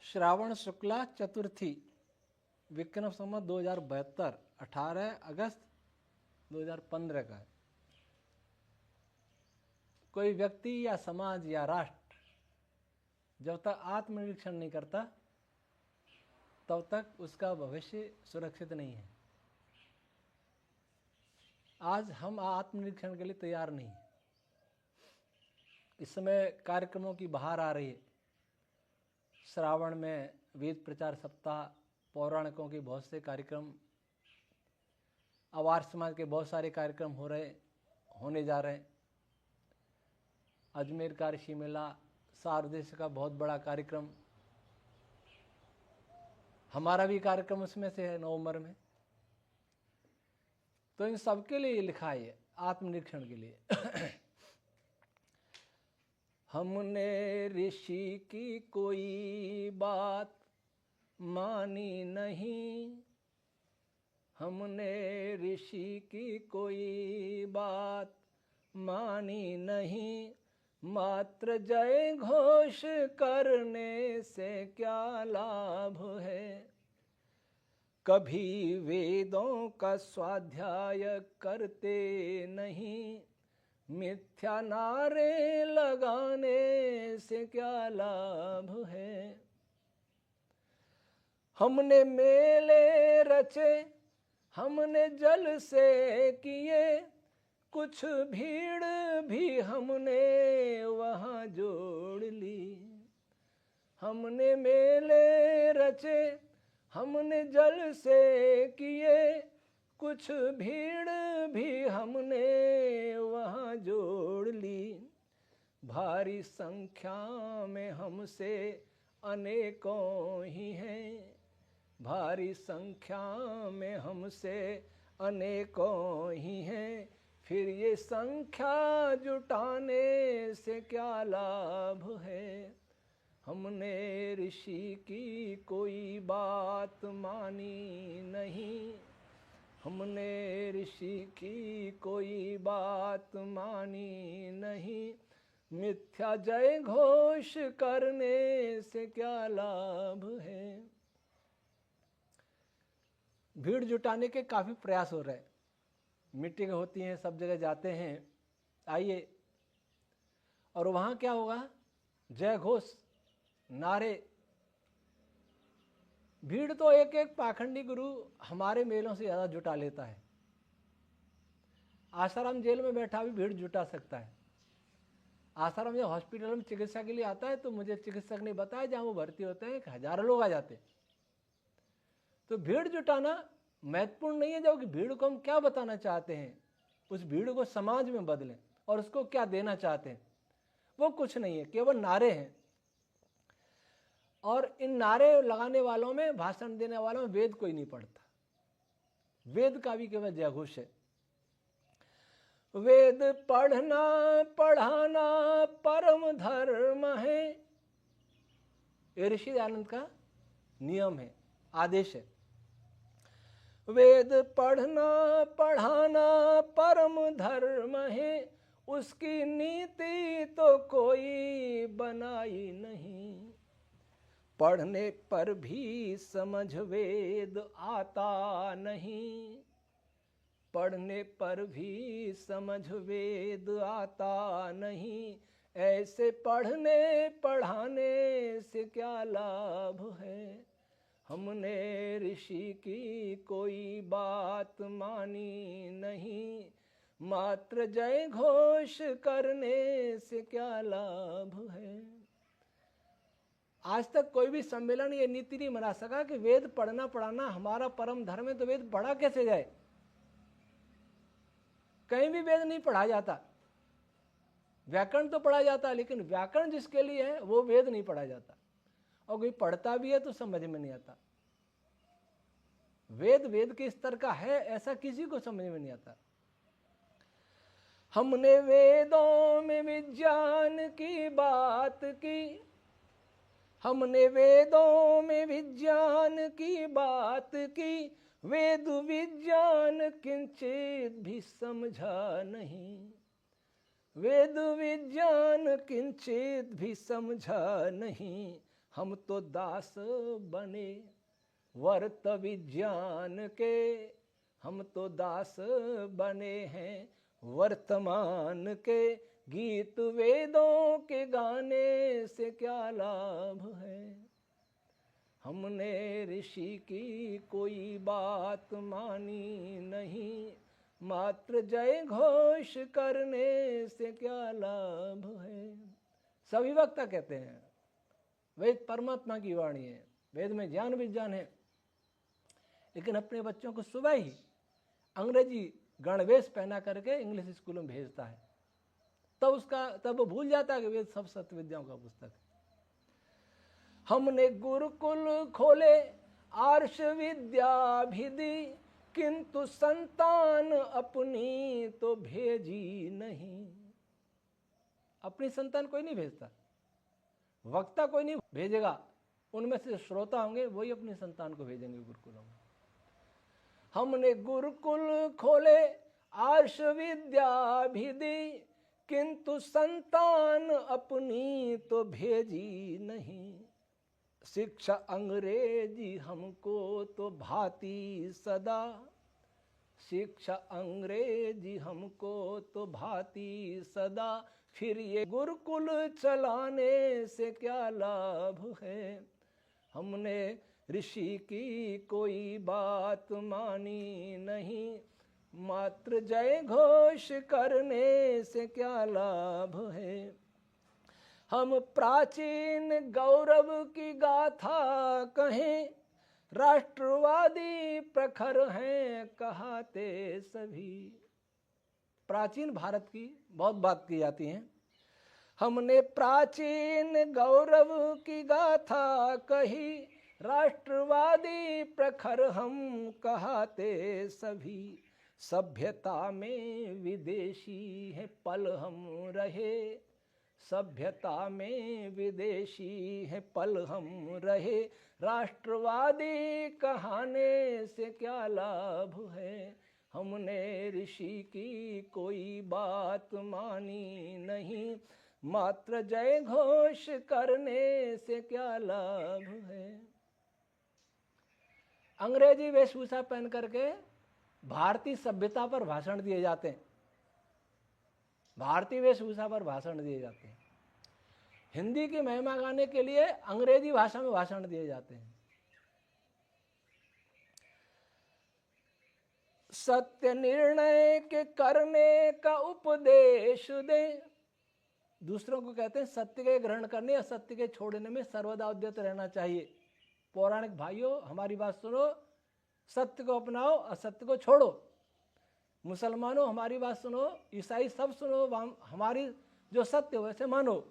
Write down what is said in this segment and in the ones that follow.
श्रावण शुक्ला चतुर्थी विक्रम संवत 2072 18 अगस्त 2015 का है। कोई व्यक्ति या समाज या राष्ट्र जब तक आत्मनिरीक्षण नहीं करता तब तक उसका भविष्य सुरक्षित नहीं है। आज हम आत्मनिरीक्षण के लिए तैयार नहीं। इस समय कार्यक्रमों की बहार आ रही है। श्रावण में वेद प्रचार सप्ताह, पौराणिकों के बहुत से कार्यक्रम, आवार समाज के बहुत सारे कार्यक्रम होने जा रहे हैं। अजमेर का ऋषि मेला, सारदेश का बहुत बड़ा कार्यक्रम, हमारा भी कार्यक्रम उसमें से है नवंबर में। तो इन सबके लिए लिखा है, आत्मनिरीक्षण के लिए। हमने ऋषि की कोई बात मानी नहीं, हमने ऋषि की कोई बात मानी नहीं, मात्र जय घोष करने से क्या लाभ है। कभी वेदों का स्वाध्याय करते नहीं, मिथ्या नारे लगाने से क्या लाभ है। हमने मेले रचे, हमने जल से किए, कुछ भीड़ भी हमने वहाँ जोड़ ली। हमने मेले रचे, हमने जल से किए, कुछ भीड़ भी हमने वहाँ जोड़ ली। भारी संख्या में हमसे अनेकों ही हैं, भारी संख्या में हमसे अनेकों ही हैं, फिर ये संख्या जुटाने से क्या लाभ है। हमने ऋषि की कोई बात मानी नहीं, हमने ऋषि की कोई बात मानी नहीं, मिथ्या जय घोष करने से क्या लाभ है। भीड़ जुटाने के काफ़ी प्रयास हो रहे हैं। मीटिंग होती हैं, सब जगह जाते हैं, आइए। और वहाँ क्या होगा? जय घोष, नारे। भीड़ तो एक एक पाखंडी गुरु हमारे मेलों से ज़्यादा जुटा लेता है। आसाराम जेल में बैठा भी भीड़ जुटा सकता है। आसाराम जब हॉस्पिटल में चिकित्सा के लिए आता है तो मुझे चिकित्सक ने बताया जहाँ वो भर्ती होते हैं 1000 लोग आ जाते हैं। तो भीड़ जुटाना महत्वपूर्ण नहीं है, जबकि भीड़ को हम क्या बताना चाहते हैं, उस भीड़ को समाज में बदलें और उसको क्या देना चाहते हैं, वो कुछ नहीं है, केवल नारे हैं। और इन नारे लगाने वालों में, भाषण देने वालों में वेद कोई नहीं पढ़ता। वेद का भी केवल जयघोष है। वेद पढ़ना पढ़ाना परम धर्म है, ये ऋषि दयानंद का नियम है, आदेश है। वेद पढ़ना पढ़ाना परम धर्म है, उसकी नीति तो कोई बनाई नहीं। पढ़ने पर भी समझ वेद आता नहीं, पढ़ने पर भी समझ वेद आता नहीं, ऐसे पढ़ने पढ़ाने से क्या लाभ है। हमने ऋषि की कोई बात मानी नहीं, मात्र जय घोष करने से क्या लाभ है। आज तक कोई भी सम्मेलन ये नीति नहीं बना सका कि वेद पढ़ना पढ़ाना हमारा परम धर्म है, तो वेद पढ़ा कैसे जाए। कहीं भी वेद नहीं पढ़ा जाता। व्याकरण तो पढ़ा जाता है, लेकिन व्याकरण जिसके लिए है वो वेद नहीं पढ़ा जाता। और कोई पढ़ता भी है तो समझ में नहीं आता। वेद वेद के स्तर का है ऐसा किसी को समझ में नहीं आता। हमने वेदों में विज्ञान की बात की, हमने वेदों में विज्ञान की बात की, वेद विज्ञान किंचित भी समझा नहीं, वेद विज्ञान किंचित भी समझा नहीं। हम तो दास बने वर्त विज्ञान के, हम तो दास बने हैं वर्तमान के, गीत वेदों के गाने से क्या लाभ है। हमने ऋषि की कोई बात मानी नहीं, मात्र जय घोष करने से क्या लाभ है। सभी वक्ता कहते हैं वेद परमात्मा की वाणी है, वेद में ज्ञान विज्ञान है, लेकिन अपने बच्चों को सुबह ही अंग्रेजी गणवेश पहना करके इंग्लिश स्कूल में भेजता है, तब वो भूल जाता है कि वेद सब सत्य विद्याओं का पुस्तक है। हमने गुरुकुल खोले आर्ष विद्या भी दी, किंतु संतान अपनी तो भेजी नहीं। अपनी संतान कोई नहीं भेजता, वक्ता कोई नहीं भेजेगा, उनमें से श्रोता होंगे वही अपनी संतान को भेजेंगे गुरुकुलों में। हमने गुरुकुल खोले आर्ष विद्या भी दी, किंतु संतान अपनी तो भेजी नहीं। शिक्षा अंग्रेजी हमको तो भाती सदा, शिक्षा अंग्रेजी हमको तो भाती सदा, फिर ये गुरुकुल चलाने से क्या लाभ है। हमने ऋषि की कोई बात मानी नहीं, मात्र जय घोष करने से क्या लाभ है। हम प्राचीन गौरव की गाथा कहें, राष्ट्रवादी प्रखर हैं कहाते सभी। प्राचीन भारत की बहुत बात की जाती है। हमने प्राचीन गौरव की गाथा कही, राष्ट्रवादी प्रखर हम कहाते सभी। सभ्यता में विदेशी है पल हम रहे, सभ्यता में विदेशी है पल हम रहे, राष्ट्रवादी कहाने से क्या लाभ है। हमने ऋषि की कोई बात मानी नहीं, मात्र जय घोष करने से क्या लाभ है। अंग्रेजी वेशभूषा पहन करके भारतीय सभ्यता पर भाषण दिए जाते हैं, भारतीय वेशभूषा पर भाषण दिए जाते हैं। हिंदी की महिमा गाने के लिए अंग्रेजी भाषा में भाषण दिए जाते हैं। सत्य निर्णय के करने का उपदेश दे, दूसरों को कहते हैं सत्य के ग्रहण करने या सत्य के छोड़ने में सर्वदा उद्यत रहना चाहिए। पौराणिक भाइयों हमारी बात सुनो, सत्य को अपनाओ, असत्य को छोड़ो। मुसलमानों हमारी बात सुनो, ईसाई सब सुनो, हमारी जो सत्य हो वैसे मानो,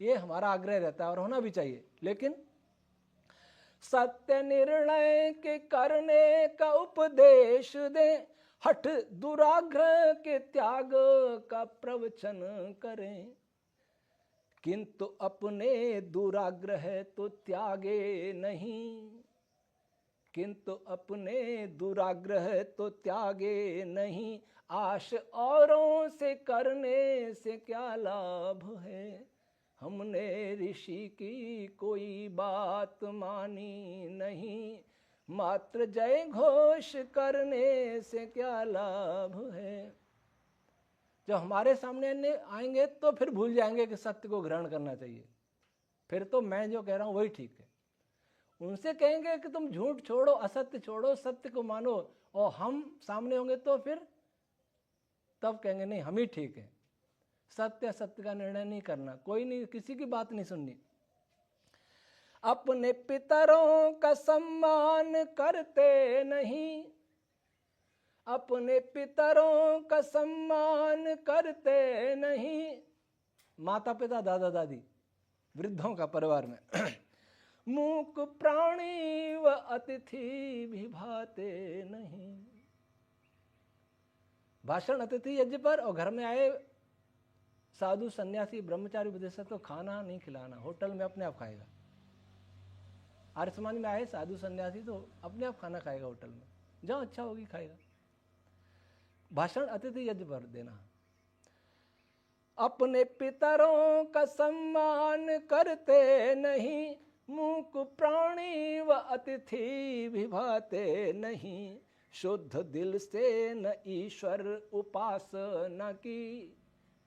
ये हमारा आग्रह रहता है और होना भी चाहिए। लेकिन सत्य निर्णय के करने का उपदेश दे, हठ दुराग्रह के त्याग का प्रवचन करें, किंतु अपने दुराग्रह तो त्यागे नहीं, किंतु अपने दुराग्रह तो त्यागे नहीं। आश औरों से करने से क्या लाभ है। हमने ऋषि की कोई बात मानी नहीं, मात्र जय घोष करने से क्या लाभ है। जब हमारे सामने आएंगे तो फिर भूल जाएंगे कि सत्य को ग्रहण करना चाहिए, फिर तो मैं जो कह रहा हूँ वही ठीक है। उनसे कहेंगे कि तुम झूठ छोड़ो, असत्य छोड़ो, सत्य को मानो, और हम सामने होंगे तो फिर तब कहेंगे नहीं हम ही ठीक है। सत्य असत्य का निर्णय नहीं करना, कोई नहीं, किसी की बात नहीं सुननी। अपने पितरों का सम्मान करते नहीं, अपने पितरों का सम्मान करते नहीं। माता पिता दादा दादी वृद्धों का परिवार में मूक प्राणी व अतिथि भी भाते नहीं। भाषण अतिथि यज्ञ पर और घर में आए साधु सन्यासी ब्रह्मचारी उपदेशक तो खाना नहीं खिलाना, होटल में अपने आप खाएगा। आर्य समाज में आए साधु सन्यासी तो अपने आप खाना खाएगा होटल में, जहाँ अच्छा होगी खाएगा। भाषण अतिथि यज्ञ पर देना। अपने पितरों का सम्मान करते नहीं, प्राणी व अतिथि भी भाते नहीं, शुद्ध दिल से न ईश्वर उपासना की,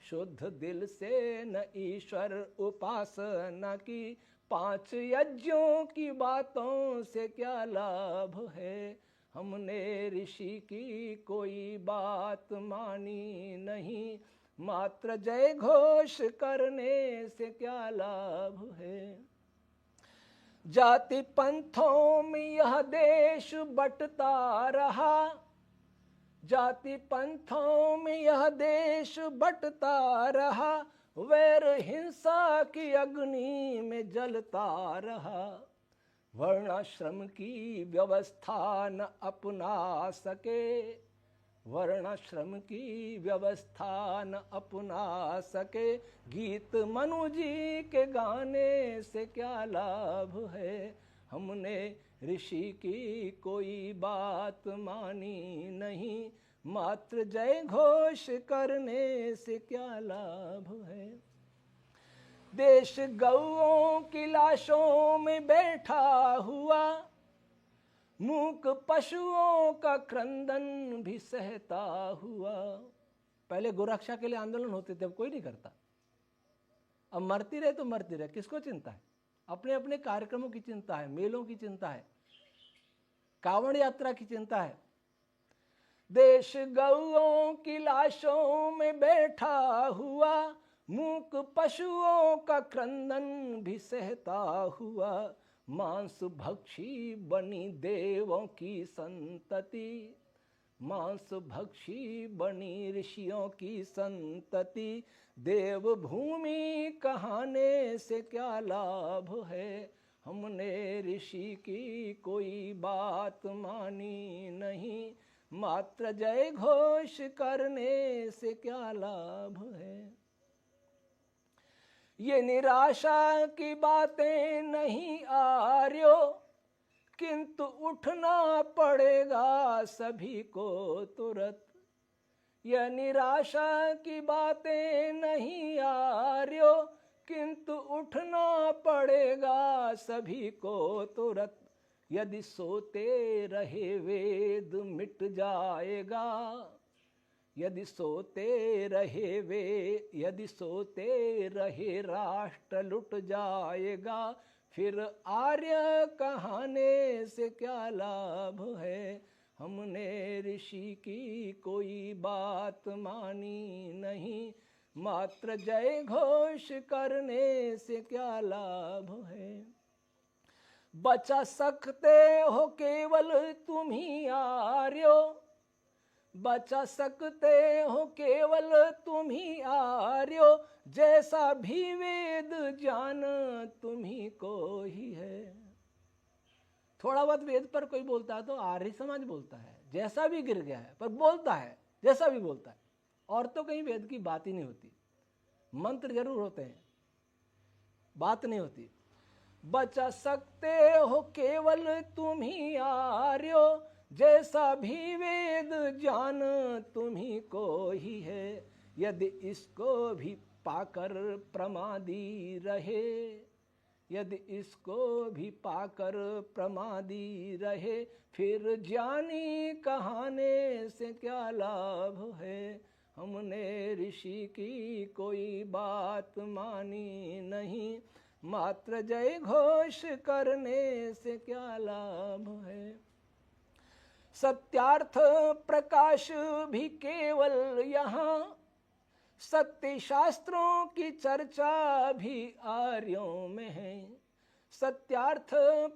शुद्ध दिल से न ईश्वर उपासना की। 5 यज्ञों की बातों से क्या लाभ है, हमने ऋषि की कोई बात मानी नहीं, मात्र जय घोष करने से क्या लाभ है। जाति पंथों में यह देश बंटता रहा, जाति पंथों में यह देश बंटता रहा, वैर हिंसा की अग्नि में जलता रहा। वर्णाश्रम की व्यवस्था न अपना सके, वर्णाश्रम की व्यवस्था न अपना सके, गीत मनु जी के गाने से क्या लाभ है, हमने ऋषि की कोई बात मानी नहीं, मात्र जय घोष करने से क्या लाभ है। देश गौओं की लाशों में बैठा हुआ, मूक पशुओं का क्रंदन भी सहता हुआ। पहले गोरक्षा के लिए आंदोलन होते थे, अब कोई नहीं करता। अब मरती रहे तो मरती रहे, किसको चिंता है। अपने अपने कार्यक्रमों की चिंता है, मेलों की चिंता है, कांवड़ यात्रा की चिंता है। देश गौओं की लाशों में बैठा हुआ, मूक पशुओं का क्रंदन भी सहता हुआ। मांस भक्षी बनी देवों की संतति, मांस भक्षी बनी ऋषियों की संतति। देव भूमि कहाने से क्या लाभ है, हमने ऋषि की कोई बात मानी नहीं, मात्र जय घोष करने से क्या लाभ है। ये निराशा की बातें नहीं आर्यो, किंतु उठना पड़ेगा सभी को तुरंत। यह निराशा की बातें नहीं आर्यो, किंतु उठना पड़ेगा सभी को तुरंत। यदि सोते रहे वेद मिट जाएगा, यदि सोते रहे यदि सोते रहे राष्ट्र लुट जाएगा। फिर आर्य कहाने से क्या लाभ है, हमने ऋषि की कोई बात मानी नहीं, मात्र जय घोष करने से क्या लाभ है। बचा सकते हो केवल तुम ही आर्यो, बचा सकते हो केवल तुम ही आर्यो। जैसा भी वेद ज्ञान तुम ही को ही है। थोड़ा बहुत वेद पर कोई बोलता है तो आर्य समाज बोलता है, जैसा भी गिर गया है पर बोलता है, जैसा भी बोलता है। और तो कहीं वेद की बात ही नहीं होती, मंत्र जरूर होते हैं, बात नहीं होती। बचा सकते हो केवल तुम ही आर्यो, जैसा भी वेद ज्ञान तुम्ही को ही है। यदि इसको भी पाकर प्रमादी रहे, यदि इसको भी पाकर प्रमादी रहे, फिर ज्ञानी कहाने से क्या लाभ है, हमने ऋषि की कोई बात मानी नहीं, मात्र जय घोष करने से क्या लाभ है। सत्यार्थ प्रकाश भी केवल यहाँ, सत्य शास्त्रों की चर्चा भी आर्यों में है। सत्यार्थ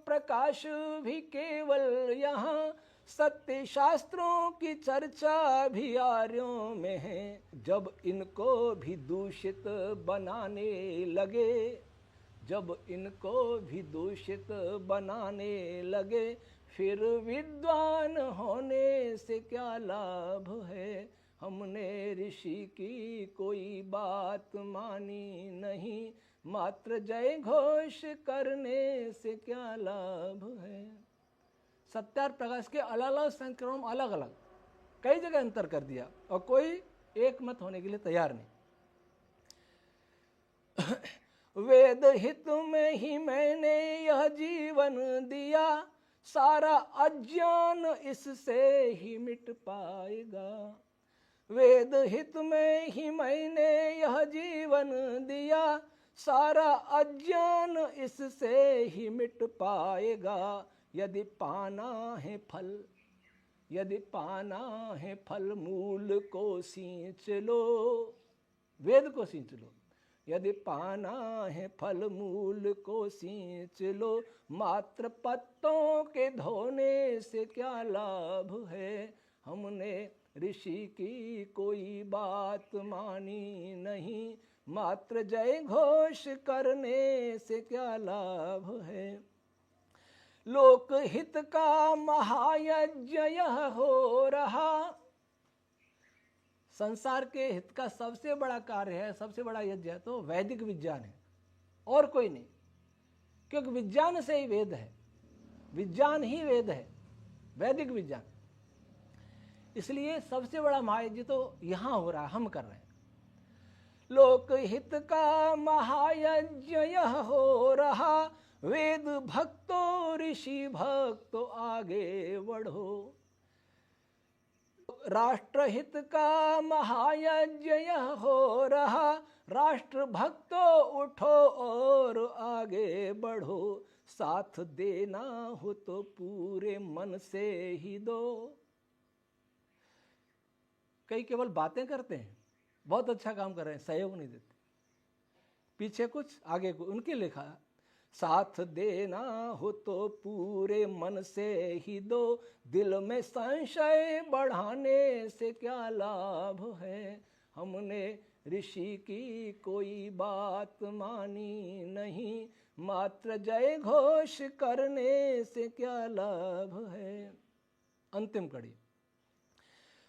प्रकाश भी केवल यहाँ, सत्य शास्त्रों की चर्चा भी आर्यों में है। जब इनको भी दूषित बनाने लगे, जब इनको भी दूषित बनाने लगे, फिर विद्वान होने से क्या लाभ है, हमने ऋषि की कोई बात मानी नहीं, मात्र जय घोष करने से क्या लाभ है। सत्यार्थ प्रकाश के अलग अलग संस्करण अलग अलग कई जगह अंतर कर दिया और कोई एक मत होने के लिए तैयार नहीं। वेद हित में ही मैंने यह जीवन जीवन दिया, सारा अज्ञान इससे ही मिट पाएगा। वेद हित में ही मैंने यह जीवन दिया, सारा अज्ञान इससे ही मिट पाएगा। यदि पाना है फल, यदि पाना है फल, मूल को सींच लो, वेद को सींच लो। यदि पाना है फल, मूल को सींच लो, मात्र पत्तों के धोने से क्या लाभ है। हमने ऋषि की कोई बात मानी नहीं, मात्र जय घोष करने से क्या लाभ है। लोकहित का महायज्ञ यह हो रहा, संसार के हित का सबसे बड़ा कार्य है, सबसे बड़ा यज्ञ है तो वैदिक विज्ञान है, और कोई नहीं। क्योंकि विज्ञान से ही वेद है, विज्ञान ही वेद है, वैदिक विज्ञान। इसलिए सबसे बड़ा महायज्ञ तो यहां हो रहा है, हम कर रहे हैं। लोकहित का महायज्ञ यह हो रहा, वेद भक्तो ऋषि भक्तो आगे बढ़ो। राष्ट्रहित का महायज्ञ यह हो रहा, राष्ट्र भक्तो उठो और आगे बढ़ो। साथ देना हो तो पूरे मन से ही दो। कई केवल बातें करते हैं, बहुत अच्छा काम कर रहे हैं, सहयोग नहीं देते, पीछे कुछ आगे कुछ, उनके लिखा। साथ देना हो तो पूरे मन से ही दो, दिल में संशय बढ़ाने से क्या लाभ है। हमने ऋषि की कोई बात मानी नहीं, मात्र जय घोष करने से क्या लाभ है। अंतिम कड़ी।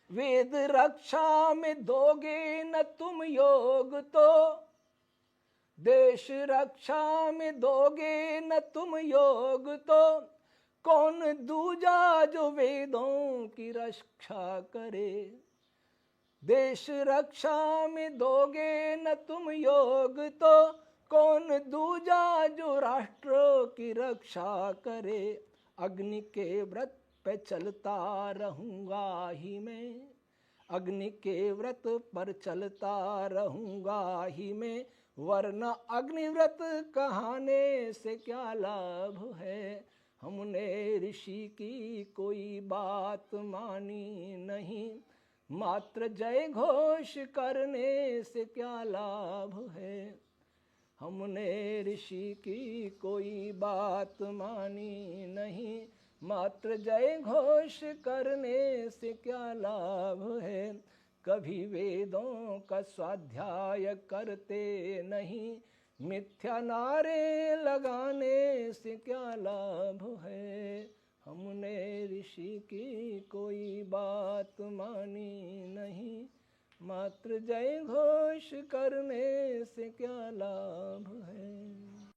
वेद रक्षा में दोगे न तुम योग तो, देश रक्षा में दोगे न तुम योग तो, कौन दूजा जो वेदों की रक्षा करे। देश रक्षा में दोगे न तुम योग तो, कौन दूजा जो राष्ट्र की रक्षा करे। अग्नि के व्रत पे चलता रहूंगा ही मैं, अग्नि के व्रत पर चलता रहूंगा ही मैं, वरना अग्निव्रत कहाने से क्या लाभ है। हमने ऋषि की कोई बात मानी नहीं, मात्र जय घोष करने से क्या लाभ है। हमने ऋषि की कोई बात मानी नहीं, मात्र जय घोष करने से क्या लाभ है। कभी वेदों का स्वाध्याय करते नहीं, मिथ्या नारे लगाने से क्या लाभ है। हमने ऋषि की कोई बात मानी नहीं, मात्र जय घोष करने से क्या लाभ है।